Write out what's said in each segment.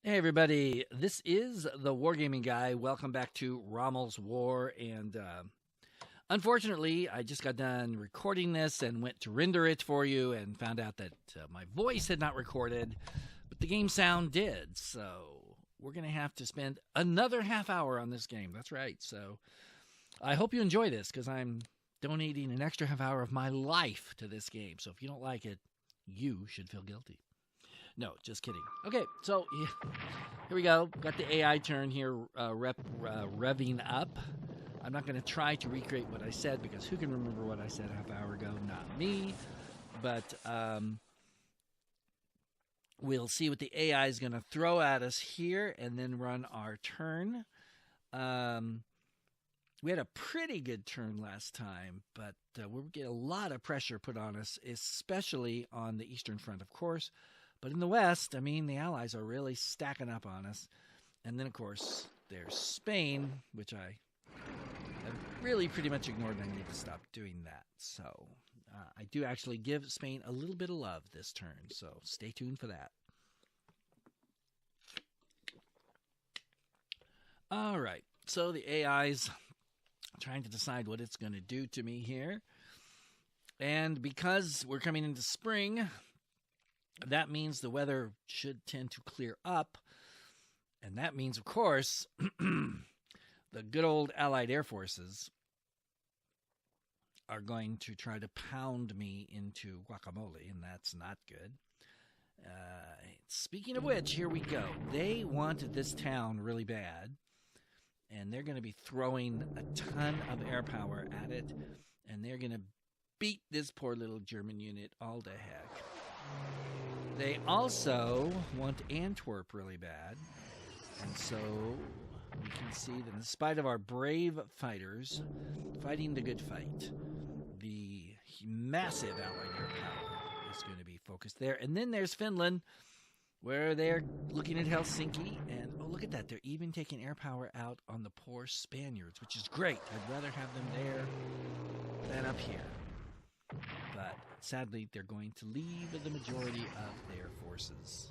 Hey everybody, this is the Wargaming guy. Welcome back to Rommel's War. And unfortunately, I just got done recording this and went to render it for you and found out that my voice had not recorded, but the game sound did. So we're going to have to spend another half hour on this game. That's right. So I hope you enjoy this because I'm donating an extra half hour of my life to this game. So if you don't like it, you should feel guilty. No, just kidding. Okay, so here we go. Got the AI turn here revving up. I'm not going to try to recreate what I said because who can remember what I said a half hour ago? Not me. But we'll see what the AI is going to throw at us here and then run our turn. We had a pretty good turn last time, but we're getting a lot of pressure put on us, especially on the Eastern Front, of course. But in the West, I mean, the Allies are really stacking up on us. And then, of course, there's Spain, which I have really pretty much ignored, and I need to stop doing that. So I do actually give Spain a little bit of love this turn, so stay tuned for that. All right, so the AI's trying to decide what it's going to do to me here. And because we're coming into spring, that means the weather should tend to clear up. And that means, of course, the good old Allied Air Forces are going to try to pound me into guacamole, and that's not good. Speaking of which, here we go. They wanted this town really bad, and they're going to be throwing a ton of air power at it, and they're going to beat this poor little German unit all to heck. They also want Antwerp really bad. And so we can see that in spite of our brave fighters fighting the good fight, the massive Allied air power is going to be focused there. And then there's Finland, where they're looking at Helsinki. And oh, look at that. They're even taking air power out on the poor Spaniards, which is great. I'd rather have them there than up here. But sadly, they're going to leave the majority of their forces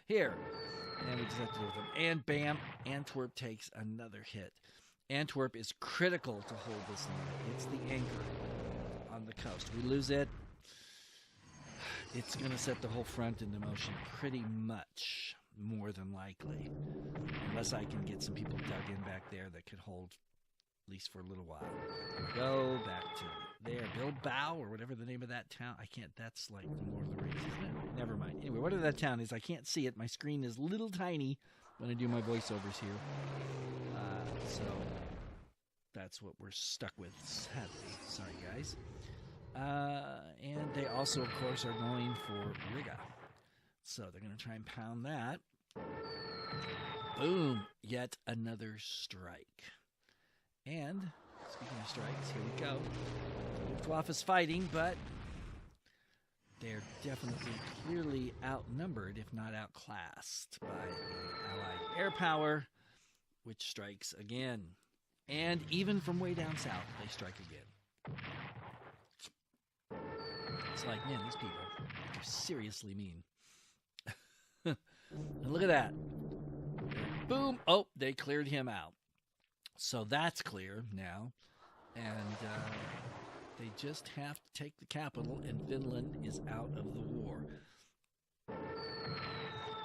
here. And we just have to deal with them. And bam, Antwerp takes another hit. Antwerp is critical to hold this line. It's the anchor on the coast. We lose it, it's going to set the whole front into motion pretty much, more than likely. Unless I can get some people dug in back there that could hold at least for a little while. Go back to there, Bilbao, or whatever the name of that town. I can't, that's like the Lord of the Rings, isn't it? Never mind. Anyway, whatever that town is, I can't see it. My screen is little tiny when I do my voiceovers here. So that's what we're stuck with, sadly. Sorry, guys. And they also, of course, are going for Riga. So they're going to try and pound that. Boom, yet another strike. And speaking of strikes, here we go. Luftwaffe is fighting, but they're definitely clearly outnumbered, if not outclassed, by the Allied air power, which strikes again. And even from way down south, they strike again. It's like, man, these people are seriously mean. And look at that. Boom. Oh, they cleared him out. So that's clear now. And they just have to take the capital, and Finland is out of the war.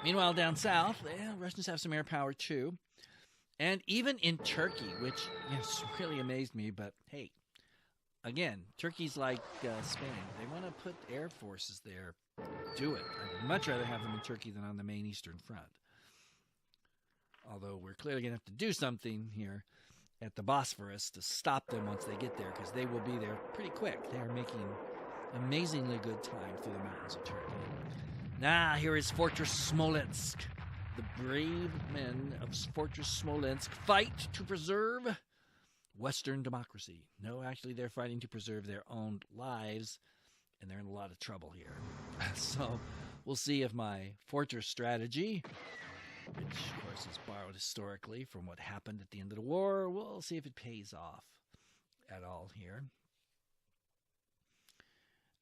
Meanwhile, down south, Russians have some air power too. And even in Turkey, which really amazed me, but hey, again, Turkey's like Spain. They want to put air forces there. Do it. I'd much rather have them in Turkey than on the main Eastern Front. Although we're clearly going to have to do something here at the Bosphorus to stop them once they get there, because they will be there pretty quick. They are making amazingly good time through the mountains of Turkey. Now, here is Fortress Smolensk. The brave men of Fortress Smolensk fight to preserve Western democracy. No, actually, they're fighting to preserve their own lives, and they're in a lot of trouble here. So we'll see if my fortress strategy, which of course is borrowed historically from what happened at the end of the war, we'll see if it pays off at all here.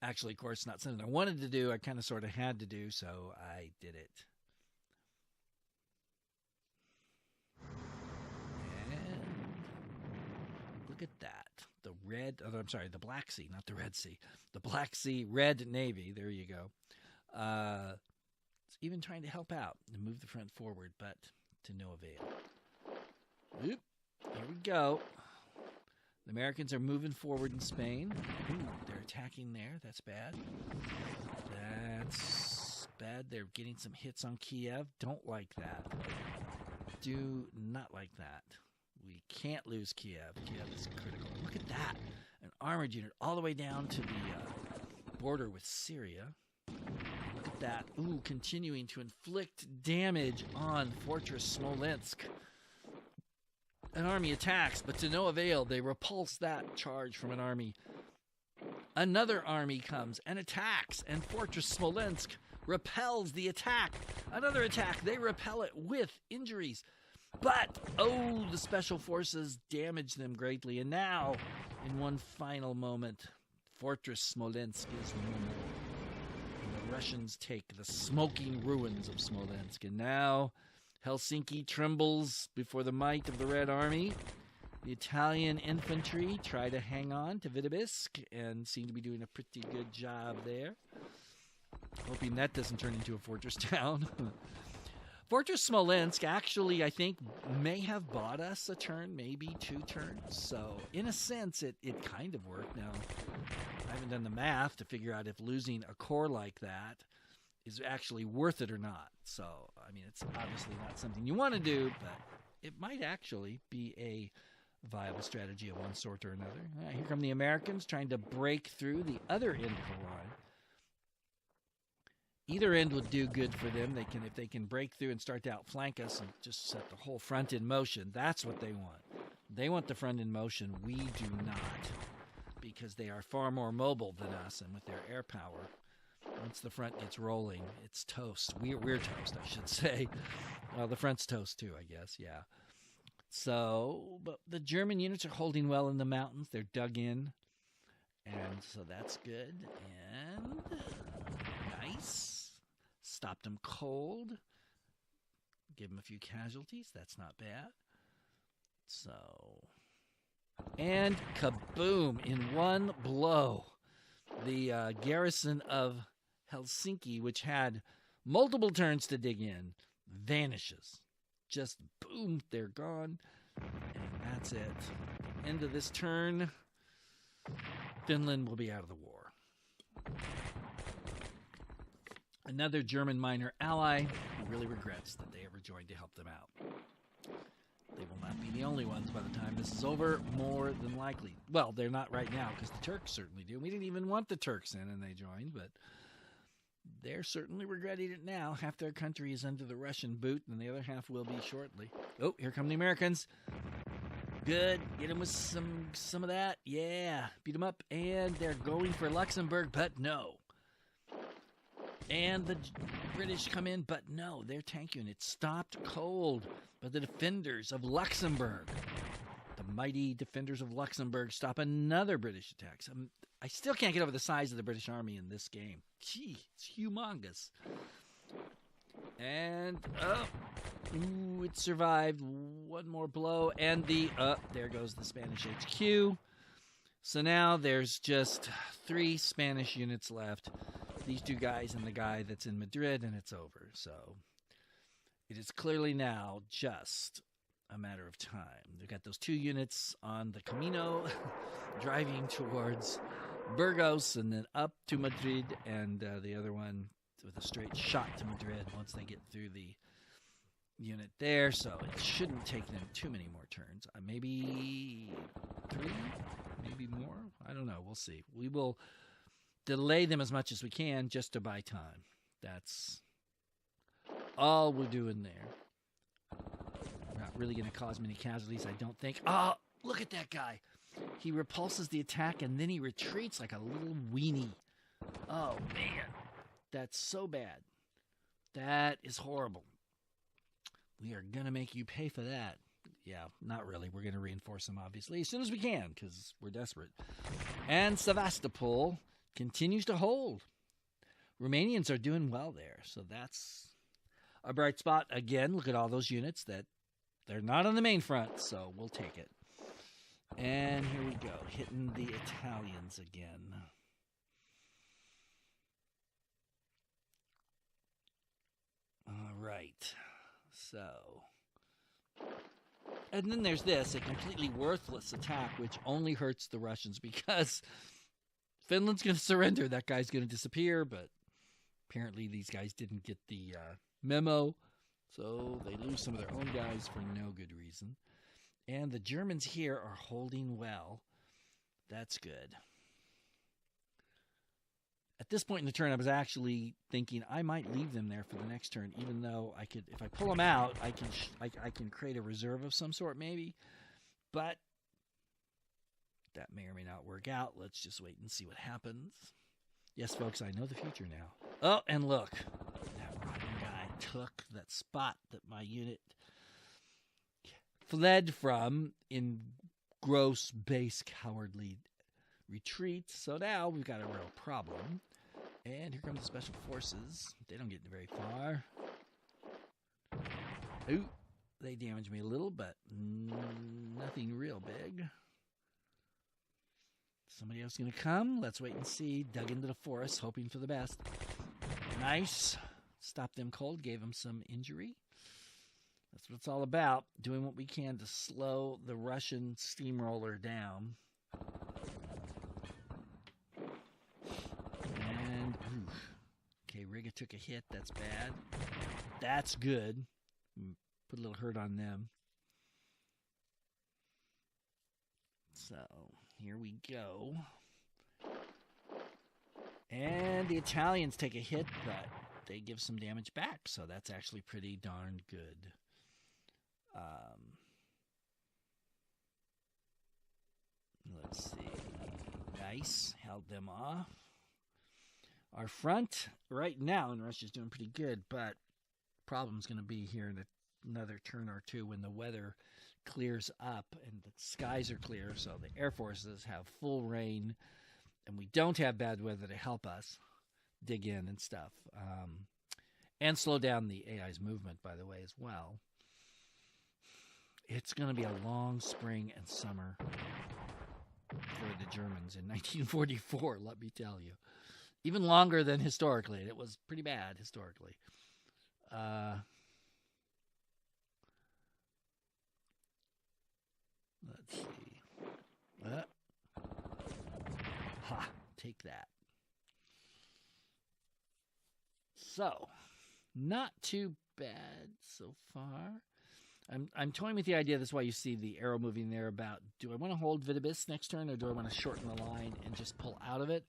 Actually, of course, not something I wanted to do. I kind of sort of had to do, so I did it. Look at that. The Black Sea, not the Red Sea. The Black Sea Red Navy. There you go. It's even trying to help out and move the front forward, but to no avail. Oop, here we go. The Americans are moving forward in Spain. Ooh, they're attacking there. That's bad. That's bad. They're getting some hits on Kiev. Don't like that. Do not like that. We can't lose Kiev. Kiev is critical. Look at that. An armored unit all the way down to the border with Syria. Look at that. Ooh, continuing to inflict damage on Fortress Smolensk. An army attacks, but to no avail. They repulse that charge from an army. Another army comes and attacks, and Fortress Smolensk repels the attack. Another attack. They repel it with injuries. But, the special forces damage them greatly. And now, in one final moment, Fortress Smolensk is no more. And the Russians take the smoking ruins of Smolensk. And now, Helsinki trembles before the might of the Red Army. The Italian infantry try to hang on to Vitebsk and seem to be doing a pretty good job there. Hoping that doesn't turn into a fortress town. Fortress Smolensk actually, I think, may have bought us a turn, maybe 2 turns. So, in a sense, it kind of worked. Now, I haven't done the math to figure out if losing a corps like that is actually worth it or not. So, I mean, it's obviously not something you want to do, but it might actually be a viable strategy of one sort or another. Right, here come the Americans trying to break through the other end of the line. Either end would do good for them. If they can break through and start to outflank us and just set the whole front in motion. That's what they want. They want the front in motion. We do not, because they are far more mobile than us, and with their air power, once the front gets rolling, it's toast. We're toast, I should say. Well, the front's toast too, I guess. Yeah. So, but the German units are holding well in the mountains. They're dug in, and so that's good. And nice. Stopped them cold. Give them a few casualties. That's not bad. So, and kaboom! In one blow, the garrison of Helsinki, which had multiple turns to dig in, vanishes. Just boom, they're gone. And that's it. End of this turn. Finland will be out of the war. Another German minor ally who really regrets that they ever joined to help them out. They will not be the only ones by the time this is over, more than likely. Well, they're not right now, because the Turks certainly do. We didn't even want the Turks in, and they joined, but they're certainly regretting it now. Half their country is under the Russian boot, and the other half will be shortly. Oh, here come the Americans. Good. Get them with some of that. Yeah. Beat them up, and they're going for Luxembourg, but no. And the British come in, but no, their tank unit stopped cold by the defenders of Luxembourg. The mighty defenders of Luxembourg stop another British attack. I still can't get over the size of the British army in this game. Gee, it's humongous. And, it survived. One more blow, and there goes the Spanish HQ. So now there's just 3 Spanish units left. These 2 guys and the guy that's in Madrid, and it's over. So it is clearly now just a matter of time. They've got those 2 units on the Camino driving towards Burgos and then up to Madrid, and the other one with a straight shot to Madrid once they get through the unit there. So it shouldn't take them too many more turns. Maybe 3, maybe more. I don't know. We'll see. We will delay them as much as we can just to buy time. That's all we're doing there. We're not really going to cause many casualties, I don't think. Oh, look at that guy. He repulses the attack and then he retreats like a little weenie. Oh, man. That's so bad. That is horrible. We are going to make you pay for that. Yeah, not really. We're going to reinforce them, obviously, as soon as we can, because we're desperate. And Sevastopol continues to hold. Romanians are doing well there, so that's a bright spot. Again, look at all those units that they're not on the main front, so we'll take it. And here we go, hitting the Italians again. All right, so... And then there's this, a completely worthless attack, which only hurts the Russians because Finland's going to surrender. That guy's going to disappear, but apparently these guys didn't get the memo, so they lose some of their own guys for no good reason. And the Germans here are holding well. That's good. At this point in the turn, I was actually thinking I might leave them there for the next turn, even though I could, if I pull them out, I can create a reserve of some sort, maybe. But that may or may not work out. Let's just wait and see what happens. Yes, folks, I know the future now. Oh, and look, that rotten guy took that spot that my unit fled from in gross, base, cowardly retreat. So now we've got a real problem. And here comes the special forces. They don't get very far. Ooh, they damaged me a little, but nothing real big. Somebody else going to come? Let's wait and see. Dug into the forest, hoping for the best. Nice. Stopped them cold, gave them some injury. That's what it's all about, doing what we can to slow the Russian steamroller down. And, okay, Riga took a hit. That's bad. That's good. Put a little hurt on them. So, here we go. And the Italians take a hit, but they give some damage back, so that's actually pretty darn good. Let's see. Nice. Held them off. Our front right now in Russia's doing pretty good, but problem's going to be here in another turn or two when the weather clears up and the skies are clear, so the air forces have full reign, and we don't have bad weather to help us dig in and stuff. And slow down the AI's movement, by the way, as well. It's going to be a long spring and summer for the Germans in 1944, let me tell you. Even longer than historically. It was pretty bad historically. Let's see. Take that. So, not too bad so far. I'm toying with the idea. That's why you see the arrow moving there about, do I want to hold Vitebsk next turn or do I want to shorten the line and just pull out of it?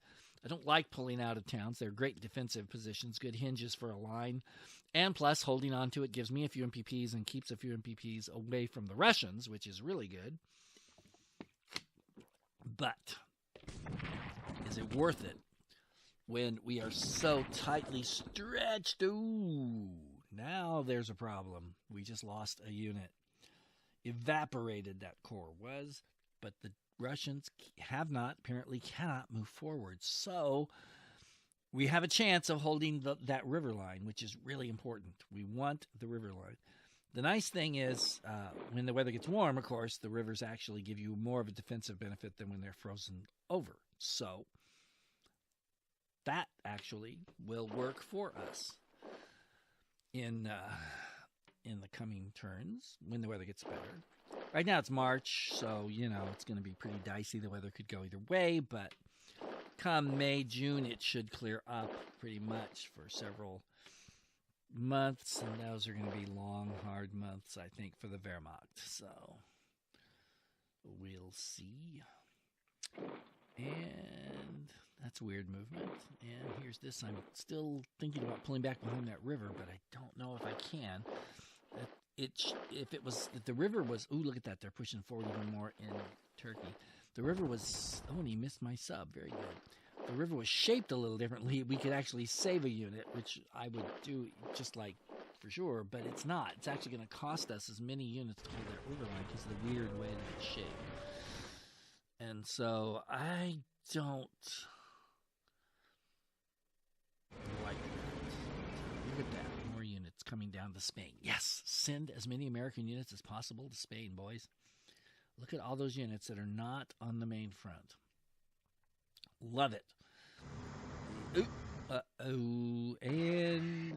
I don't like pulling out of towns. They're great defensive positions, good hinges for a line. And plus, holding on to it gives me a few MPPs and keeps a few MPPs away from the Russians, which is really good. But is it worth it when we are so tightly stretched? Ooh, now there's a problem. We just lost a unit. Evaporated that core was, but the Russians apparently cannot move forward. So we have a chance of holding that river line, which is really important. We want the river line. The nice thing is, when the weather gets warm, of course, the rivers actually give you more of a defensive benefit than when they're frozen over. So that actually will work for us in the coming turns when the weather gets better. Right now it's March, so, it's going to be pretty dicey. The weather could go either way, but come May, June, it should clear up pretty much for several months, and those are going to be long, hard months, I think, for the Wehrmacht. So we'll see. And that's weird movement. And here's this. I'm still thinking about pulling back behind that river, but I don't know if I can. If the river was, ooh, look at that. They're pushing forward even more in Turkey. The river was, and he missed my sub. Very good. The river was shaped a little differently. We could actually save a unit, which I would do just like for sure, but it's not. It's actually going to cost us as many units to hold that river line because of the weird way that it's shaped. And so I don't like that. Look at that. More units coming down to Spain. Yes, send as many American units as possible to Spain, boys. Look at all those units that are not on the main front. Love it. Ooh. Uh-oh. And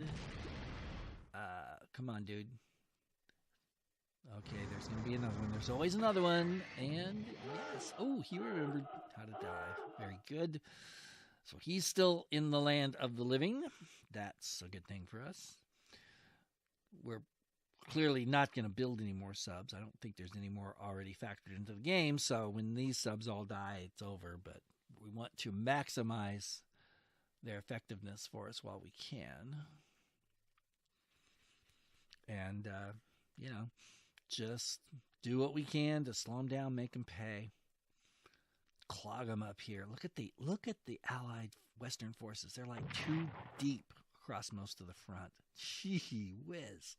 come on, dude. Okay, there's going to be another one. There's always another one. And yes. Oh, he remembered how to dive. Very good. So he's still in the land of the living. That's a good thing for us. We're clearly not going to build any more subs. I don't think there's any more already factored into the game. So when these subs all die, it's over. But we want to maximize their effectiveness for us while we can. And, just do what we can to slow them down, make them pay. Clog them up here. Look at the Allied Western forces. They're like 2 deep across most of the front. Gee whiz.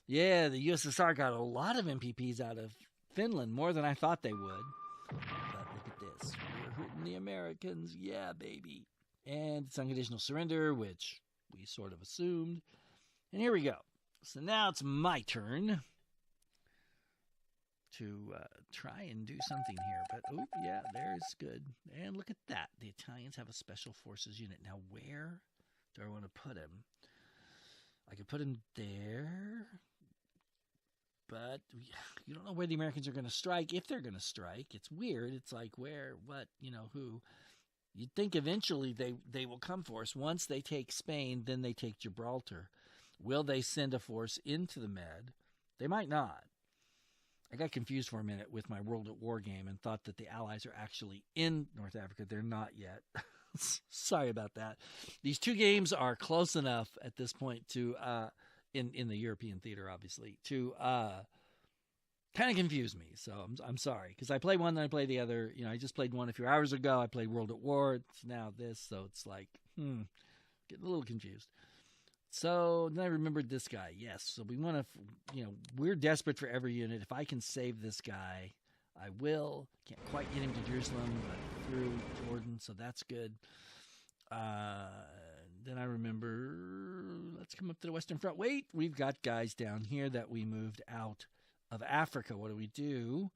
Yeah, the USSR got a lot of MPPs out of Finland, more than I thought they would. But look at this. We're hurting the Americans. Yeah, baby. And it's unconditional surrender, which we sort of assumed. And here we go. So now it's my turn to try and do something here. But, oh, yeah, there's good. And look at that. The Italians have a special forces unit. Now, where do I want to put him? I could put him there. But you don't know where the Americans are going to strike, if they're going to strike. It's weird. It's like where, what, who. You'd think eventually they will come for us. Once they take Spain, then they take Gibraltar. Will they send a force into the Med? They might not. I got confused for a minute with my World at War game and thought that the Allies are actually in North Africa. They're not yet. Sorry about that. These 2 games are close enough at this point to, in the European theater, obviously, to kind of confuse me. So I'm sorry, because I play one, then I play the other. I just played one a few hours ago. I played World at War. It's now this, so it's like, getting a little confused. So then I remembered this guy. Yes, so we want to, we're desperate for every unit. If I can save this guy, I will. Can't quite get him to Jerusalem, but through Jordan, so that's good. Then I remember, let's come up to the Western Front. Wait, we've got guys down here that we moved out of Africa. What do?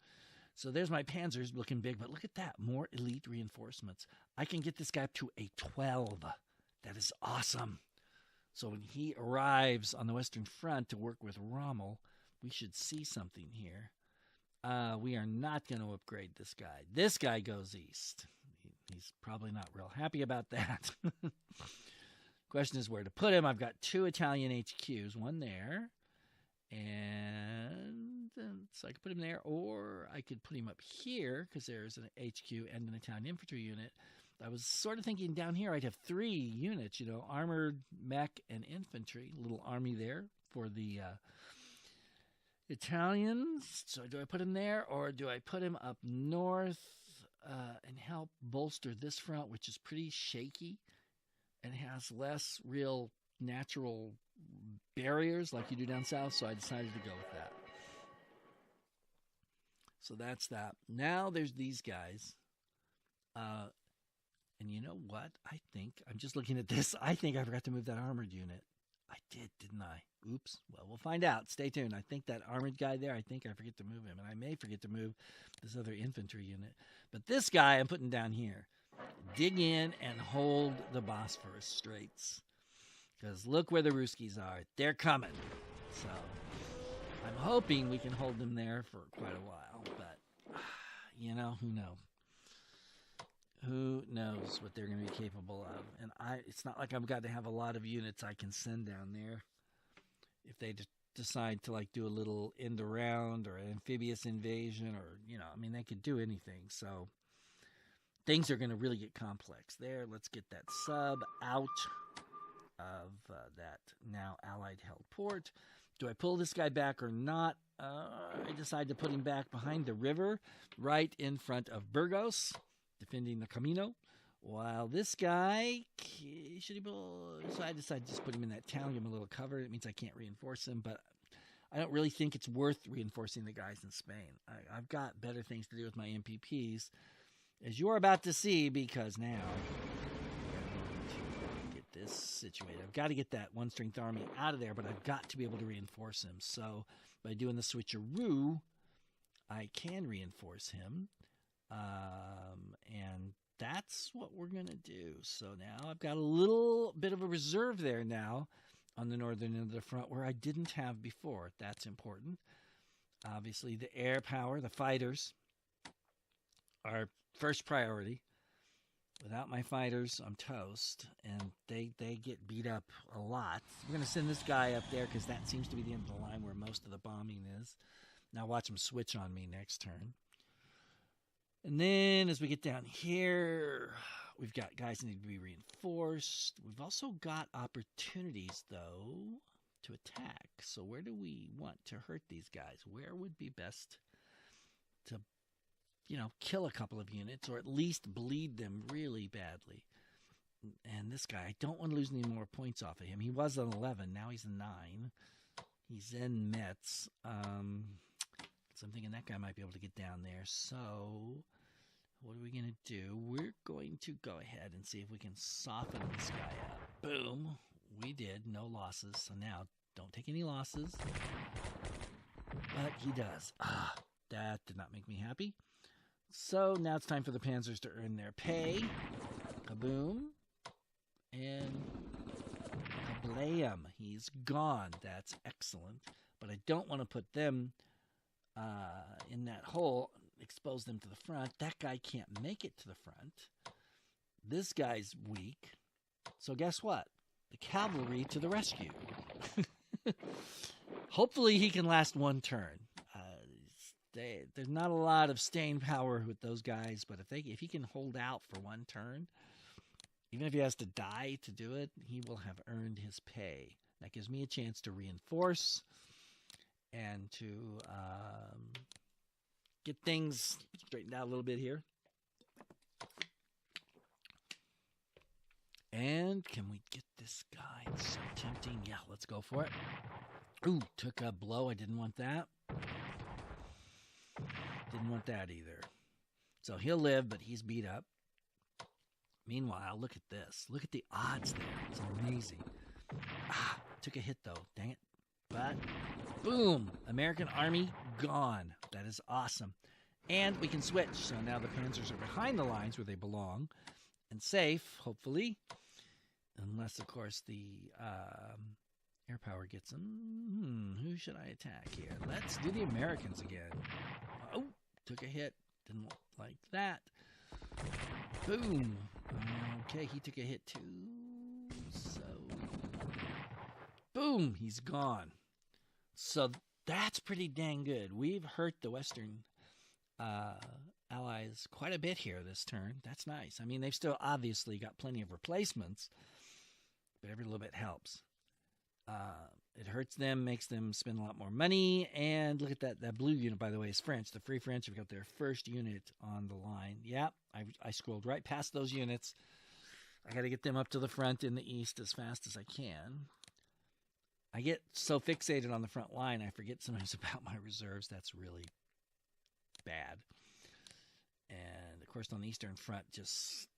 So there's my panzers looking big, but look at that. More elite reinforcements. I can get this guy up to a 12. That is awesome. So when he arrives on the Western Front to work with Rommel, we should see something here. We are not going to upgrade this guy. This guy goes east. He's probably not real happy about that. Question is where to put him. I've got 2 Italian HQs, one there. And so I could put him there, or I could put him up here because there's an HQ and an Italian infantry unit. I was sort of thinking down here I'd have 3 units, armored, mech, and infantry. A little army there for the Italians. So do I put him there, or do I put him up north and help bolster this front, which is pretty shaky and has less real natural barriers like you do down south? So I decided to go with that. So that's that. Now there's these guys. And you know what? I think, I'm just looking at this, I think I forgot to move that armored unit. I did, didn't I? Oops. Well, we'll find out. Stay tuned. I think that armored guy there, I think I forget to move him. And I may forget to move this other infantry unit. But this guy I'm putting down here. Dig in and hold the Bosphorus Straits. Because look where the Ruskies are. They're coming. So I'm hoping we can hold them there for quite a while. But, who knows? Who knows what they're going to be capable of? And it's not like I've got to have a lot of units I can send down there. If they decide to do a little end around or an amphibious invasion, or they could do anything. So things are going to really get complex there. Let's get that sub out of that now Allied held port. Do I pull this guy back or not? I decide to put him back behind the river, right in front of Burgos, defending the Camino, while this guy, so I decided to just put him in that town, give him a little cover. It means I can't reinforce him, but I don't really think it's worth reinforcing the guys in Spain. I've got better things to do with my MPPs, as you're about to see, because now we're going to get this situated. I've got to get that one-strength army out of there, but I've got to be able to reinforce him. So by doing the switcheroo, I can reinforce him. And that's what we're going to do. So now I've got a little bit of a reserve there now on the northern end of the front where I didn't have before. That's important. Obviously, the air power, the fighters, are first priority. Without my fighters, I'm toast, and they get beat up a lot. We're going to send this guy up there because that seems to be the end of the line where most of the bombing is. Now watch him switch on me next turn. And then as we get down here, we've got guys that need to be reinforced. We've also got opportunities, though, to attack. So where do we want to hurt these guys? Where would be best to, kill a couple of units or at least bleed them really badly? And this guy, I don't want to lose any more points off of him. He was an 11. Now he's a 9. He's in Metz. So I'm thinking that guy might be able to get down there. So what are we going to do? We're going to go ahead and see if we can soften this guy up. Boom. We did. No losses. So now don't take any losses. But he does. That did not make me happy. So now it's time for the Panzers to earn their pay. Kaboom. And kablam. He's gone. That's excellent. But I don't want to put them in that hole, expose them to the front. That guy can't make it to the front. This guy's weak. So guess what? The cavalry to the rescue. Hopefully he can last one turn. There's not a lot of staying power with those guys, but if he can hold out for one turn, even if he has to die to do it, he will have earned his pay. That gives me a chance to reinforce and to get things straightened out a little bit here. And can we get this guy? It's so tempting. Yeah, let's go for it. Ooh, took a blow. I didn't want that. Didn't want that either. So he'll live, but he's beat up. Meanwhile, look at this. Look at the odds there. It's amazing. Took a hit, though. Dang it. But, boom. American Army gone. That is awesome. And we can switch. So now the Panzers are behind the lines where they belong. And safe, hopefully. Unless, of course, the air power gets them. Who should I attack here? Let's do the Americans again. Oh, took a hit. Didn't like that. Boom. Okay, he took a hit too. So, boom, he's gone. So that's pretty dang good. We've hurt the Western allies quite a bit here this turn. That's nice. I mean, they've still obviously got plenty of replacements, but every little bit helps. It hurts them, makes them spend a lot more money. And look at that. That blue unit, by the way, is French. The Free French have got their first unit on the line. Yep, I scrolled right past those units. I got to get them up to the front in the east as fast as I can. I get so fixated on the front line, I forget sometimes about my reserves. That's really bad. And, of course, on the Eastern Front just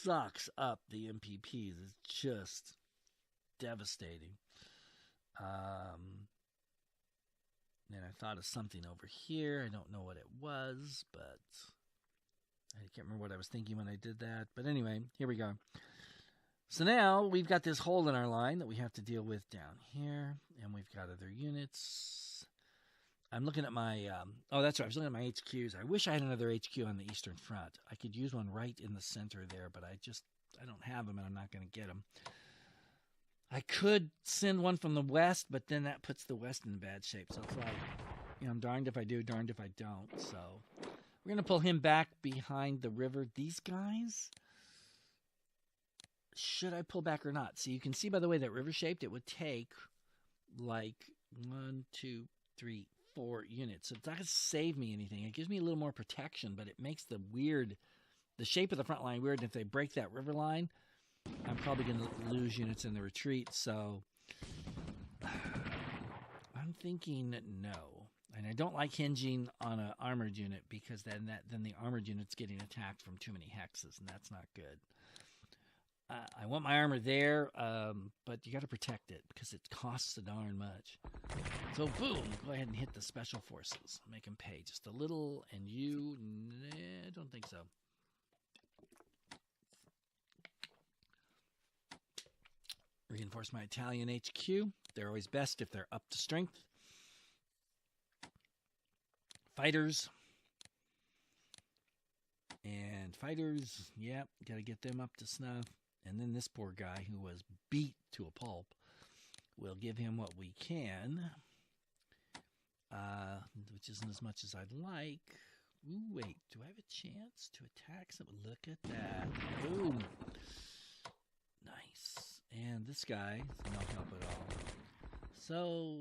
sucks up the MPPs. It's just devastating. And I thought of something over here. I don't know what it was, but I can't remember what I was thinking when I did that. But anyway, here we go. So now we've got this hole in our line that we have to deal with down here, and we've got other units. I'm looking at my, that's right, I was looking at my HQs. I wish I had another HQ on the Eastern Front. I could use one right in the center there, but I don't have them, and I'm not going to get them. I could send one from the west, but then that puts the west in bad shape. So it's like, I'm darned if I do, darned if I don't. So we're going to pull him back behind the river. These guys, should I pull back or not? So you can see by the way that river shaped, it would take like 1, 2, 3, 4 units. So it's not going to save me anything. It gives me a little more protection, but it makes the shape of the front line weird. And if they break that river line, I'm probably going to lose units in the retreat. So I'm thinking no. And I don't like hinging on an armored unit because then the armored unit's getting attacked from too many hexes, and that's not good. I want my armor there, but you got to protect it because it costs a darn much. So boom, go ahead and hit the special forces. Make them pay just a little, and you, I don't think so. Reinforce my Italian HQ. They're always best if they're up to strength. Fighters. And fighters, yep, got to get them up to snuff. And then this poor guy who was beat to a pulp, we'll give him what we can, which isn't as much as I'd like. Ooh, wait, do I have a chance to attack someone? Look at that. Boom. Nice. And this guy is not help at all. So,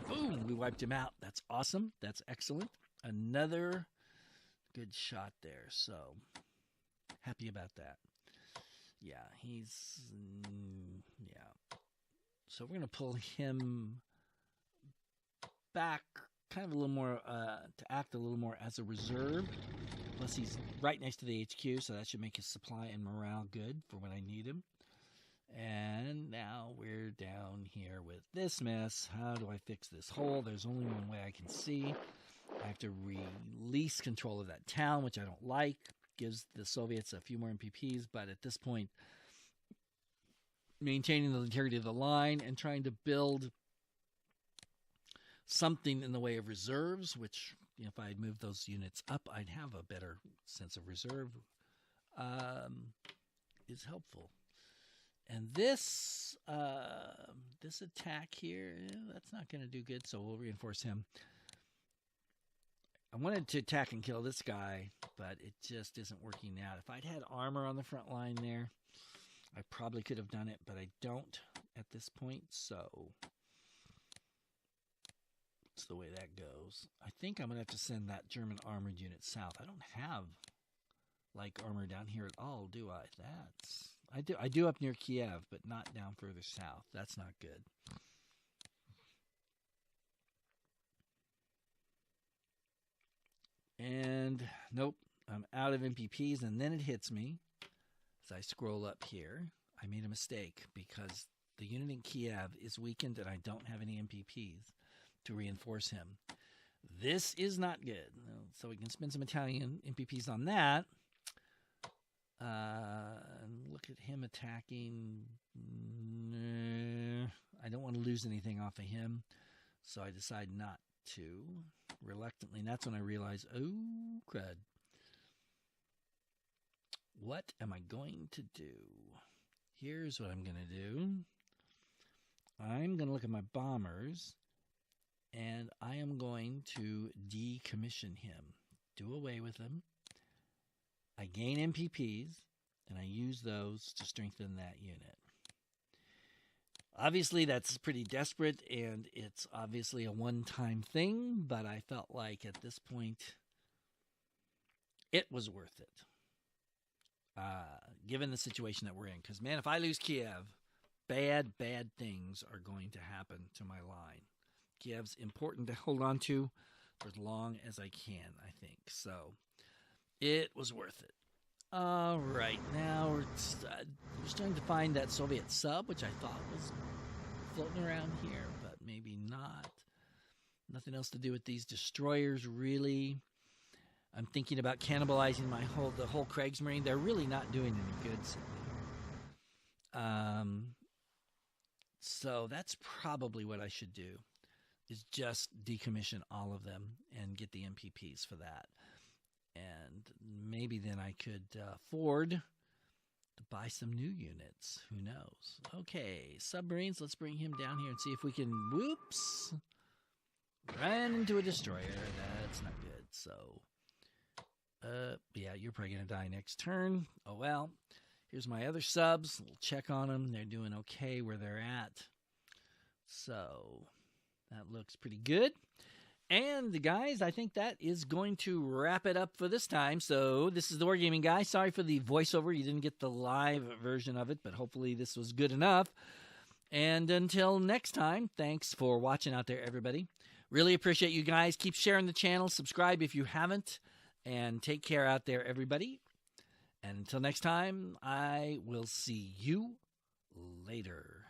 boom, we wiped him out. That's awesome. That's excellent. Another good shot there. So, happy about that. Yeah, he's, yeah. So we're going to pull him back kind of a little more, to act a little more as a reserve. Plus he's right next to the HQ, so that should make his supply and morale good for when I need him. And now we're down here with this mess. How do I fix this hole? There's only one way I can see. I have to release control of that town, which I don't like. Gives the Soviets a few more MPPs, but at this point, maintaining the integrity of the line and trying to build something in the way of reserves, which, you know, if I had moved those units up, I'd have a better sense of reserve, is helpful. And this this attack here, that's not going to do good, so we'll reinforce him. I wanted to attack and kill this guy, but it just isn't working out. If I'd had armor on the front line there, I probably could have done it, but I don't at this point, so it's the way that goes. I think I'm going to have to send that German armored unit south. I don't have, like, armor down here at all, do I? I do up near Kiev, but not down further south. That's not good. And nope, I'm out of MPPs, and then it hits me as I scroll up here. I made a mistake because the unit in Kiev is weakened and I don't have any MPPs to reinforce him. This is not good. So we can spend some Italian MPPs on that. And look at him attacking. I don't want to lose anything off of him, so I decide not to. Reluctantly, and that's when I realize, oh, crud. What am I going to do? Here's what I'm going to do. I'm going to look at my bombers, and I am going to decommission him. Do away with him. I gain MPPs, and I use those to strengthen that unit. Obviously, that's pretty desperate, and it's obviously a one-time thing, but I felt like at this point, it was worth it, given the situation that we're in. Because, man, if I lose Kiev, bad things are going to happen to my line. Kiev's important to hold on to for as long as I can, I think. So, it was worth it. All right, now we're starting to find that Soviet sub, which I thought was floating around here, but maybe not. Nothing else to do with these destroyers, really. I'm thinking about cannibalizing the whole Kriegsmarine. They're really not doing any good. So that's probably what I should do, is just decommission all of them and get the MPPs for that. And maybe then I could afford to buy some new units. Who knows? Okay, submarines. Let's bring him down here and see if we can, whoops, run into a destroyer. That's not good. So, yeah, you're probably going to die next turn. Oh, well. Here's my other subs. We'll check on them. They're doing okay where they're at. So, that looks pretty good. And, guys, I think that is going to wrap it up for this time. So, this is the Wargaming Guy. Sorry for the voiceover. You didn't get the live version of it, but hopefully this was good enough. And until next time, thanks for watching out there, everybody. Really appreciate you guys. Keep sharing the channel. Subscribe if you haven't. And take care out there, everybody. And until next time, I will see you later.